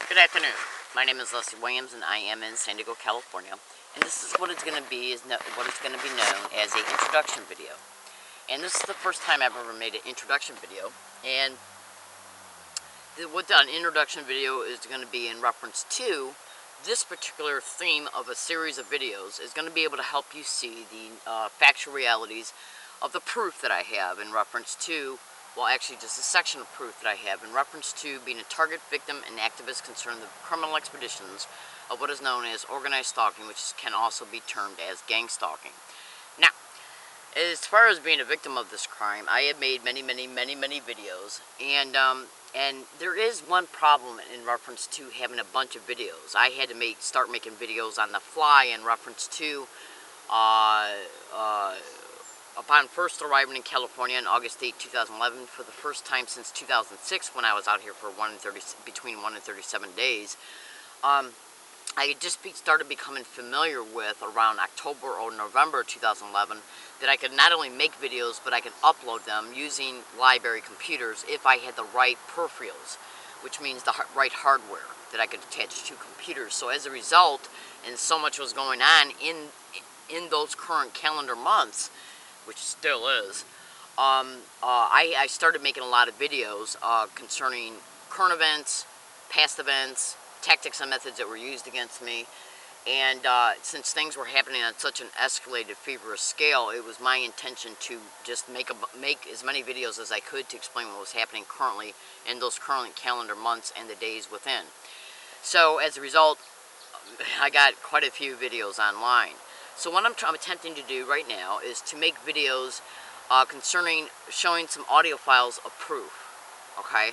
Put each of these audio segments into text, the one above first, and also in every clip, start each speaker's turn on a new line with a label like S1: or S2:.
S1: Good afternoon. My name is Leslie Williams, and I am in San Diego, California. And this is what it's going to be. What it's going to be known as an introduction video. And this is the first time I've ever made an introduction video. And what an introduction video is going to be in reference to this particular theme of a series of videos is going to be able to help you see the factual realities of the proof that I have in reference to, well, actually just a section of proof that I have in reference to being a target, victim, and activist concerning the criminal expeditions of what is known as organized stalking, which can also be termed as gang stalking. Now, as far as being a victim of this crime, I have made many videos, and there is one problem in reference to having a bunch of videos. I had to start making videos on the fly in reference to upon first arriving in California on August 8, 2011, for the first time since 2006, when I was out here for between 1 and 37 days, I had just started becoming familiar with, around October or November 2011, that I could not only make videos, but I could upload them using library computers if I had the right peripherals, which means the right hardware that I could attach to computers. So as a result, and so much was going on in those current calendar months, which still is, I started making a lot of videos concerning current events, past events, tactics and methods that were used against me. And since things were happening on such an escalated, feverish scale, it was my intention to just make as many videos as I could to explain what was happening currently in those current calendar months and the days within. So as a result, I got quite a few videos online. So what I'm attempting to do right now is to make videos concerning showing some audio files of proof. Okay?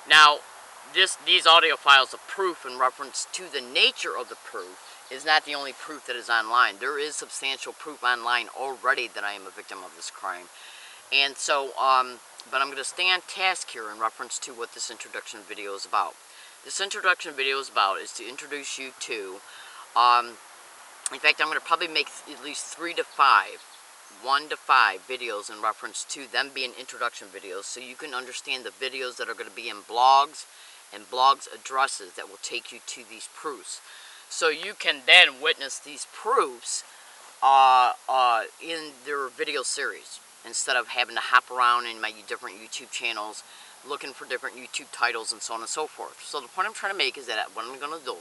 S1: Now, these audio files of proof in reference to the nature of the proof is not the only proof that is online. There is substantial proof online already that I am a victim of this crime. And so, but I'm going to stay on task here in reference to what this introduction video is about. This introduction video is to introduce you to, in fact, I'm going to probably make at least 1 to 5 videos in reference to them being introduction videos, so you can understand the videos that are going to be in blogs and blogs addresses that will take you to these proofs. So you can then witness these proofs in their video series, instead of having to hop around in my different YouTube channels looking for different YouTube titles and so on and so forth. So the point I'm trying to make is that what I'm going to do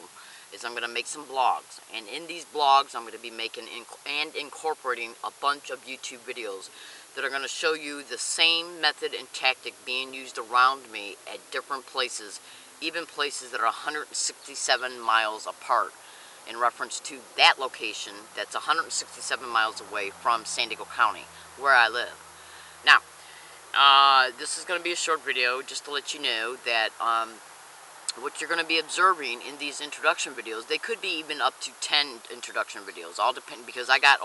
S1: is I'm going to make some blogs, and in these blogs I'm going to be making and incorporating a bunch of YouTube videos that are going to show you the same method and tactic being used around me at different places, even places that are 167 miles apart, in reference to that location that's 167 miles away from San Diego County, where I live. Now, this is going to be a short video just to let you know that what you're going to be observing in these introduction videos, they could be even up to 10 introduction videos, all depending, because I got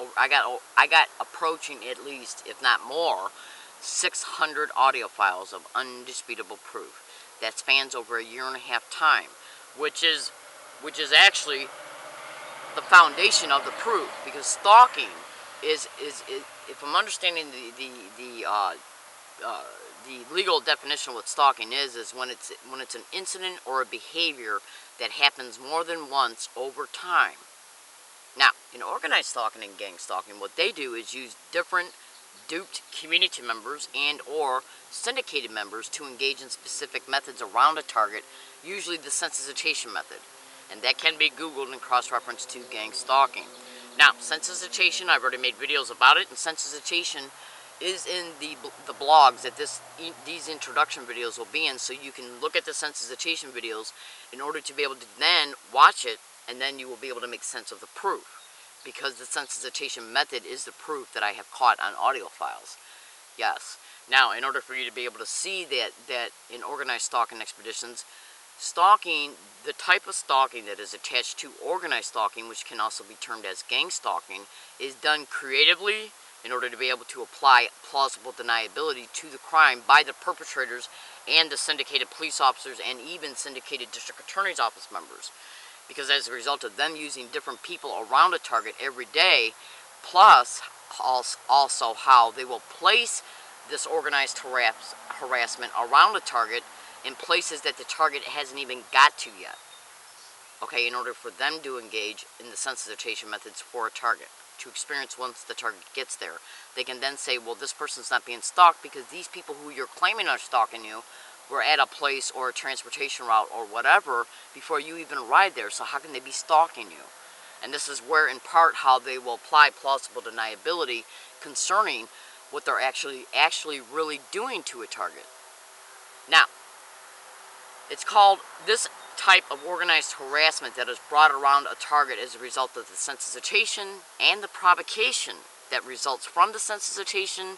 S1: approaching at least, if not more, 600 audio files of undisputable proof that spans over a 1.5 years time, which is actually the foundation of the proof, because stalking is if I'm understanding the legal definition of what stalking is when it's an incident or a behavior that happens more than once over time. Now, in organized stalking and gang stalking, what they do is use different duped community members and or syndicated members to engage in specific methods around a target, usually the sensitization method. And that can be Googled in cross-reference to gang stalking. Now, sensitization, I've already made videos about it, and sensitization is in the blogs that these introduction videos will be in, so you can look at the sensitization videos in order to be able to then watch it, and then you will be able to make sense of the proof, because the sensitization method is the proof that I have caught on audio files. Yes. Now, in order for you to be able to see that in organized stalking expeditions, stalking, the type of stalking that is attached to organized stalking, which can also be termed as gang stalking, is done creatively in order to be able to apply plausible deniability to the crime by the perpetrators and the syndicated police officers and even syndicated district attorney's office members. Because as a result of them using different people around a target every day, plus also how they will place this organized harassment around a target in places that the target hasn't even got to yet. okay, in order for them to engage in the sensitization methods for a target, to experience once the target gets there. They can then say, well, this person's not being stalked because these people who you're claiming are stalking you were at a place or a transportation route or whatever before you even arrived there, so how can they be stalking you? And this is where, in part, how they will apply plausible deniability concerning what they're actually really doing to a target. Now, it's called this type of organized harassment that is brought around a target as a result of the sensitization and the provocation that results from the sensitization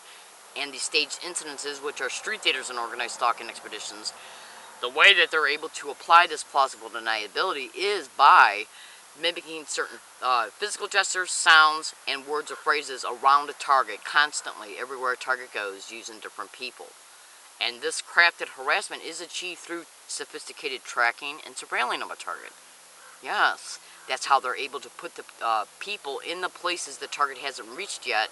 S1: and the staged incidences, which are street daters and organized stalking expeditions. The way that they're able to apply this plausible deniability is by mimicking certain physical gestures, sounds, and words or phrases around a target constantly, everywhere a target goes, using different people. And this crafted harassment is achieved through sophisticated tracking and surveilling of a target. Yes, that's how they're able to put the people in the places the target hasn't reached yet,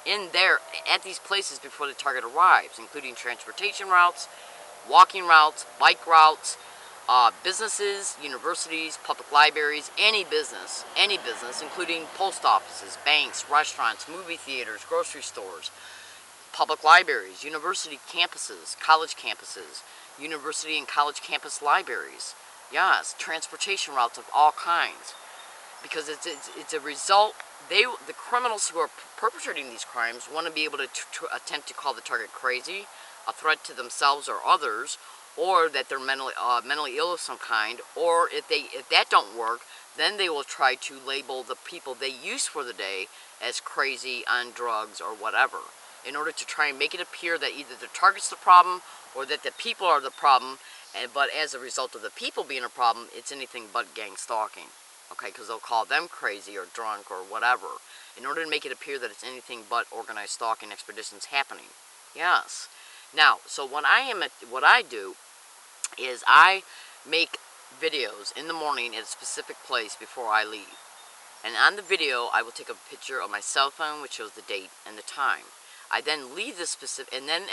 S1: at these places before the target arrives, including transportation routes, walking routes, bike routes, businesses, universities, public libraries, any business, including post offices, banks, restaurants, movie theaters, grocery stores, public libraries, university campuses, college campuses, university and college campus libraries. Yes, transportation routes of all kinds. Because it's a result, the criminals who are perpetrating these crimes want to be able to attempt to call the target crazy, a threat to themselves or others, or that they're mentally ill of some kind, or if that don't work, then they will try to label the people they use for the day as crazy, on drugs, or whatever, in order to try and make it appear that either the target's the problem or that the people are the problem, but as a result of the people being a problem, it's anything but gang stalking. Okay, because they'll call them crazy or drunk or whatever, in order to make it appear that it's anything but organized stalking expeditions happening. Yes. Now, so what I do is I make videos in the morning at a specific place before I leave. And on the video, I will take a picture of my cell phone, which shows the date and the time. I then leave the specific, and then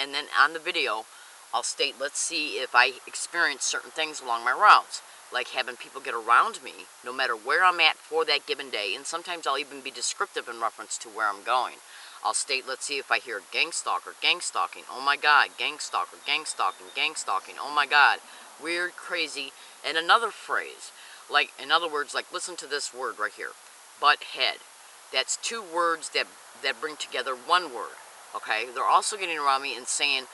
S1: on the video, I'll state, let's see if I experience certain things along my routes, like having people get around me, no matter where I'm at for that given day, and sometimes I'll even be descriptive in reference to where I'm going. I'll state, let's see if I hear gang stalker, gang stalking, oh my god, gang stalker, gang stalking, oh my god, weird, crazy, and another phrase, like, in other words, like, listen to this word right here, butt head. That's two words that bring together one word, okay? They're also getting around me and saying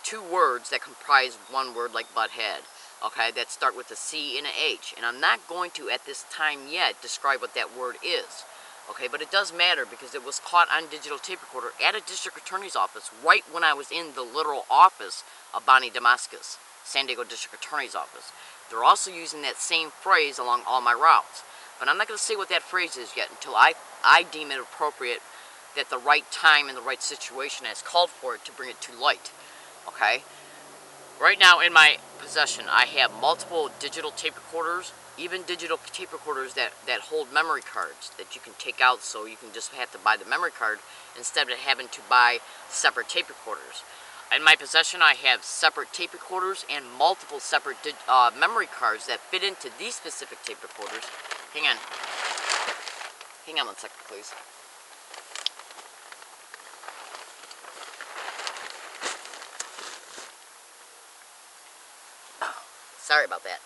S1: two words that comprise one word, like butt head, okay, that start with a C and an H, and I'm not going to, at this time yet, describe what that word is. Okay, but it does matter because it was caught on digital tape recorder at a district attorney's office right when I was in the literal office of Bonnie Damascus, San Diego District Attorney's Office. They're also using that same phrase along all my routes. But I'm not going to say what that phrase is yet until I deem it appropriate that the right time and the right situation has called for it to bring it to light. Okay? Right now in my possession, I have multiple digital tape recorders, even digital tape recorders that hold memory cards that you can take out, so you can just have to buy the memory card instead of having to buy separate tape recorders. In my possession, I have separate tape recorders and multiple separate memory cards that fit into these specific tape recorders. Hang on. Hang on 1 second, please. Sorry about that.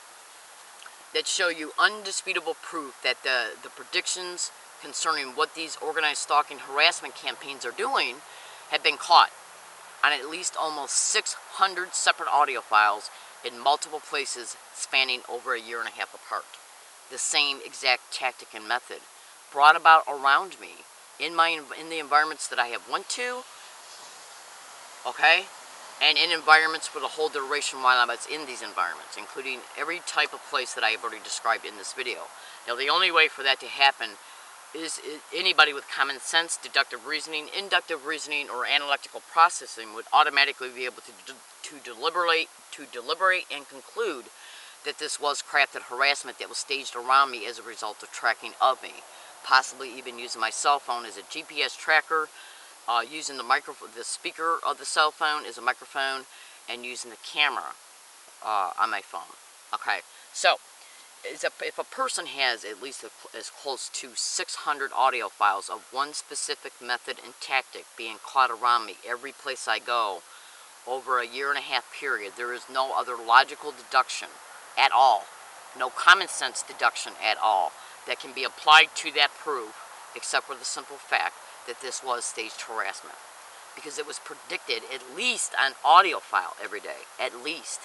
S1: That show you undisputable proof that the predictions concerning what these organized stalking harassment campaigns are doing have been caught on at least almost 600 separate audio files in multiple places spanning over a year and a half apart. The same exact tactic and method brought about around me in the environments that I have went to, okay, and in environments for the whole duration while I was in these environments, including every type of place that I have already described in this video. Now, the only way for that to happen is anybody with common sense, deductive reasoning, inductive reasoning, or analytical processing would automatically be able to deliberate and conclude that this was crafted harassment that was staged around me as a result of tracking of me, possibly even using my cell phone as a GPS tracker, using the speaker of the cell phone as a microphone, and using the camera on my phone. Okay, so if a person has at least as close to 600 audio files of one specific method and tactic being caught around me every place I go over a 1.5 year period, there is no other logical deduction at all, no common sense deduction at all that can be applied to that proof, except for the simple fact that this was staged harassment. Because it was predicted at least on audio file every day, at least.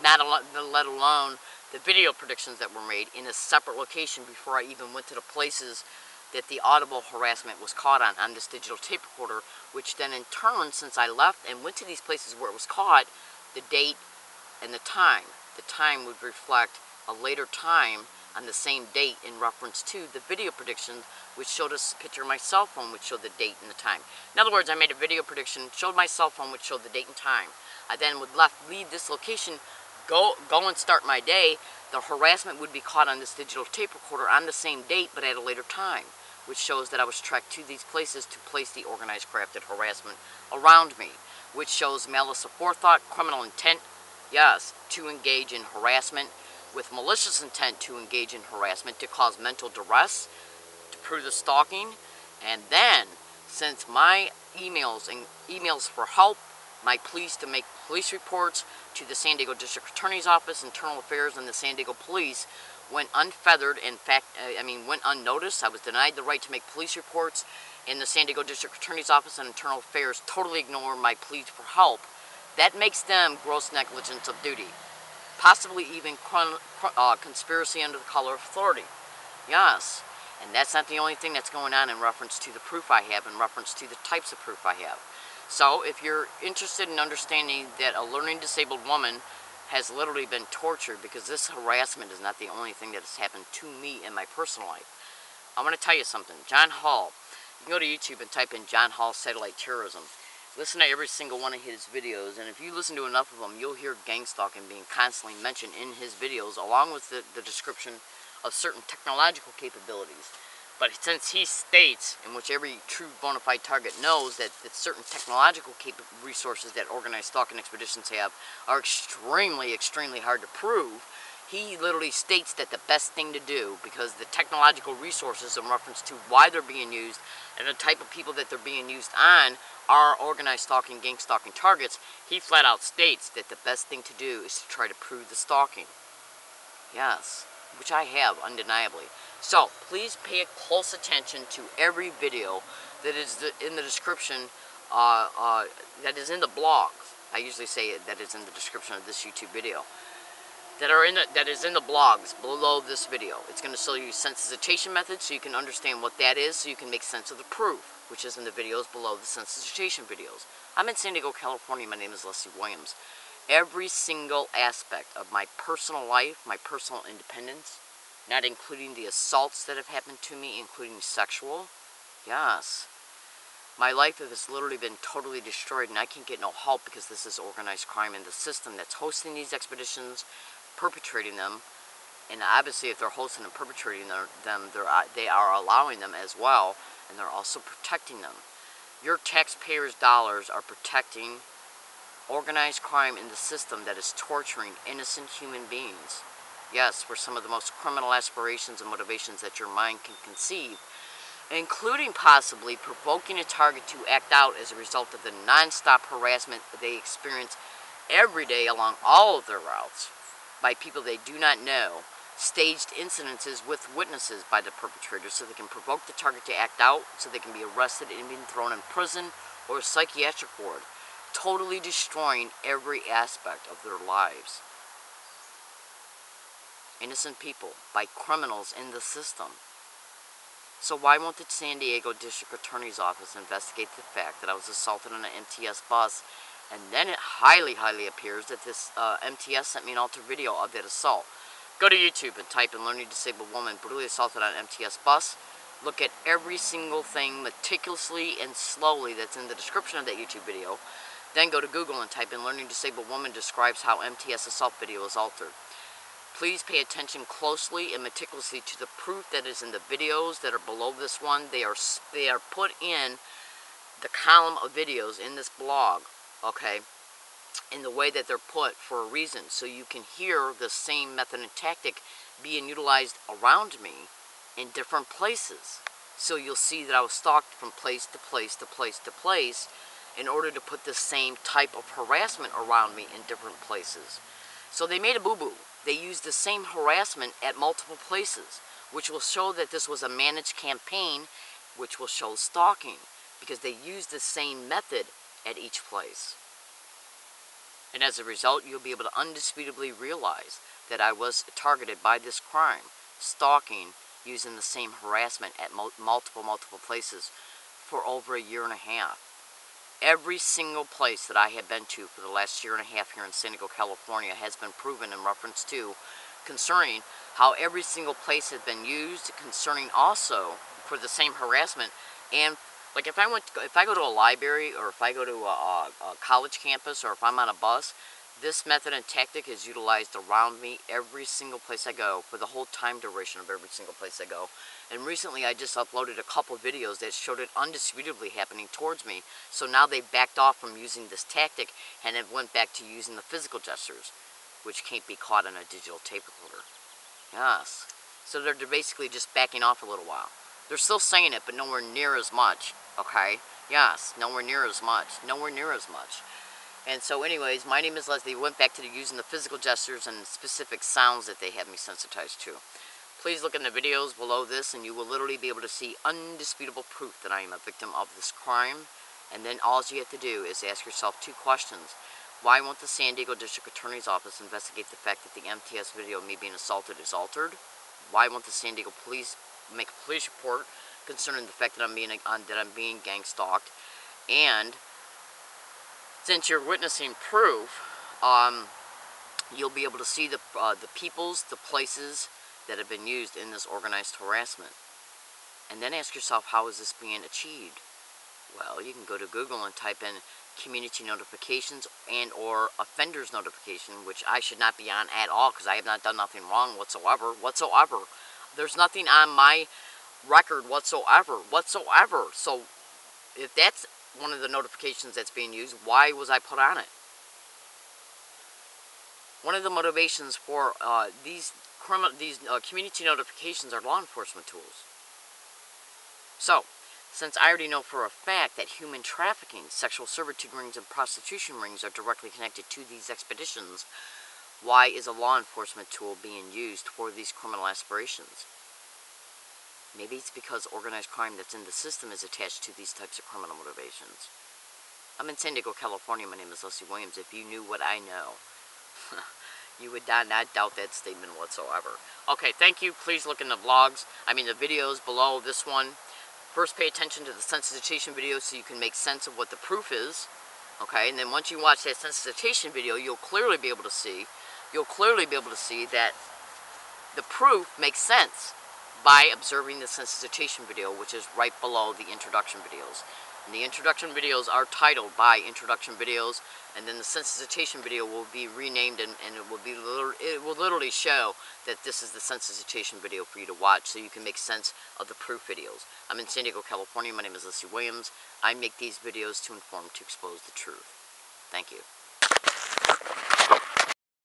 S1: Let alone the video predictions that were made in a separate location before I even went to the places that the audible harassment was caught on this digital tape recorder, which then in turn, since I left and went to these places where it was caught, the date and the time. The time would reflect a later time on the same date in reference to the video predictions, which showed us a picture of my cell phone, which showed the date and the time. In other words, I made a video prediction, showed my cell phone, which showed the date and time. I then would leave this location, go and start my day. The harassment would be caught on this digital tape recorder on the same date, but at a later time, which shows that I was tracked to these places to place the organized crafted harassment around me, which shows malice aforethought, criminal intent, yes, to engage in harassment, with malicious intent to engage in harassment, to cause mental duress, to prove the stalking. And then, since my emails for help, my pleas to make police reports to the San Diego District Attorney's Office, Internal Affairs, and the San Diego Police went unfeathered, went unnoticed. I was denied the right to make police reports, and the San Diego District Attorney's Office and Internal Affairs totally ignored my pleas for help. That makes them gross negligence of duty, possibly even conspiracy under the color of authority. Yes, and that's not the only thing that's going on in reference to the proof I have, in reference to the types of proof I have. So if you're interested in understanding that a learning disabled woman has literally been tortured, because this harassment is not the only thing that has happened to me in my personal life. I want to tell you something. John Hall, you can go to YouTube and type in John Hall satellite terrorism. Listen to every single one of his videos, and if you listen to enough of them, you'll hear gang stalking being constantly mentioned in his videos, along with the description of certain technological capabilities. But since he states, in which every true bona fide target knows, that certain technological resources that organized stalking expeditions have are extremely, extremely hard to prove, he literally states that the best thing to do, because the technological resources in reference to why they're being used and the type of people that they're being used on are organized stalking, gang stalking targets, he flat out states that the best thing to do is to try to prove the stalking. Yes, which I have, undeniably. So, please pay close attention to every video that is in the description, that is in the blog. I usually say that is in the description of this YouTube video. That is in the blogs below this video. It's going to show you sensitization methods so you can understand what that is, so you can make sense of the proof, which is in the videos below the sensitization videos. I'm in San Diego, California. My name is Leslie Williams. Every single aspect of my personal life, my personal independence, not including the assaults that have happened to me, including sexual, yes. My life has literally been totally destroyed, and I can't get no help because this is organized crime in the system that's hosting these expeditions, perpetrating them, and obviously if they're hosting and perpetrating them, they are allowing them as well, and they're also protecting them. Your taxpayers' dollars are protecting organized crime in the system that is torturing innocent human beings. Yes, for some of the most criminal aspirations and motivations that your mind can conceive, including possibly provoking a target to act out as a result of the non-stop harassment they experience every day along all of their routes by people they do not know, staged incidences with witnesses by the perpetrators so they can provoke the target to act out, so they can be arrested and be thrown in prison or a psychiatric ward, totally destroying every aspect of their lives. Innocent people by criminals in the system. So why won't the San Diego District Attorney's Office investigate the fact that I was assaulted on an MTS bus, and then it highly, highly appears that this MTS sent me an altered video of that assault. Go to YouTube and type in learning disabled woman brutally assaulted on an MTS bus. Look at every single thing meticulously and slowly that's in the description of that YouTube video. Then go to Google and type in learning disabled woman describes how MTS assault video is altered. Please pay attention closely and meticulously to the proof that is in the videos that are below this one. They are put in the column of videos in this blog, okay? in the way that they're put for a reason, so you can hear the same method and tactic being utilized around me in different places. So you'll see that I was stalked from place to place to place to place in order to put the same type of harassment around me in different places. So they made a boo-boo. They used the same harassment at multiple places, which will show that this was a managed campaign, which will show stalking, because they used the same method at each place. And as a result, you'll be able to undisputably realize that I was targeted by this crime, stalking, using the same harassment at multiple places for over a year and a half. Every single place that I have been to for the last year and a half here in San Diego, California has been proven in reference to concerning how every single place has been used, concerning also for the same harassment. And like if I go to a library, or if I go to a college campus, or if I'm on a bus, this method and tactic is utilized around me every single place I go for the whole time duration of every single place I go. And recently I just uploaded a couple videos that showed it undisputably happening towards me. So now they backed off from using this tactic and have went back to using the physical gestures, which can't be caught on a digital tape recorder. Yes. So they're basically just backing off a little while. They're still saying it, but nowhere near as much. Okay? Yes, nowhere near as much. Nowhere near as much. And so anyways, my name is Leslie. Went back to using the physical gestures and specific sounds that they have me sensitized to. Please look in the videos below this, and you will literally be able to see undisputable proof that I am a victim of this crime. And then all you have to do is ask yourself two questions. Why won't the San Diego District Attorney's Office investigate the fact that the MTS video of me being assaulted is altered? Why won't the San Diego Police make a police report concerning the fact that I'm being gang stalked? And since you're witnessing proof, you'll be able to see the peoples, the places that have been used in this organized harassment. And then ask yourself, how is this being achieved? Well, you can go to Google and type in community notifications and or offenders notification, which I should not be on at all because I have not done nothing wrong whatsoever. There's nothing on my record whatsoever. So if that's one of the notifications that's being used, why was I put on it? One of the motivations for these community notifications are law enforcement tools. So, since I already know for a fact that human trafficking, sexual servitude rings, and prostitution rings are directly connected to these expeditions, why is a law enforcement tool being used for these criminal aspirations? Maybe it's because organized crime that's in the system is attached to these types of criminal motivations. I'm in San Diego, California. My name is Leslie Williams. If you knew what I know, you would not doubt that statement whatsoever. Okay, thank you. Please look in the the videos below this one. First, pay attention to the sensitization video so you can make sense of what the proof is. Okay, and then once you watch that sensitization video, you'll clearly be able to see that the proof makes sense by observing the sensitization video, which is right below the introduction videos. And the introduction videos are titled by introduction videos, and then the sensitization video will be renamed, and it will literally show that this is the sensitization video for you to watch, so you can make sense of the proof videos. I'm in San Diego, California. My name is Leslie Williams. I make these videos to inform, to expose the truth. Thank you.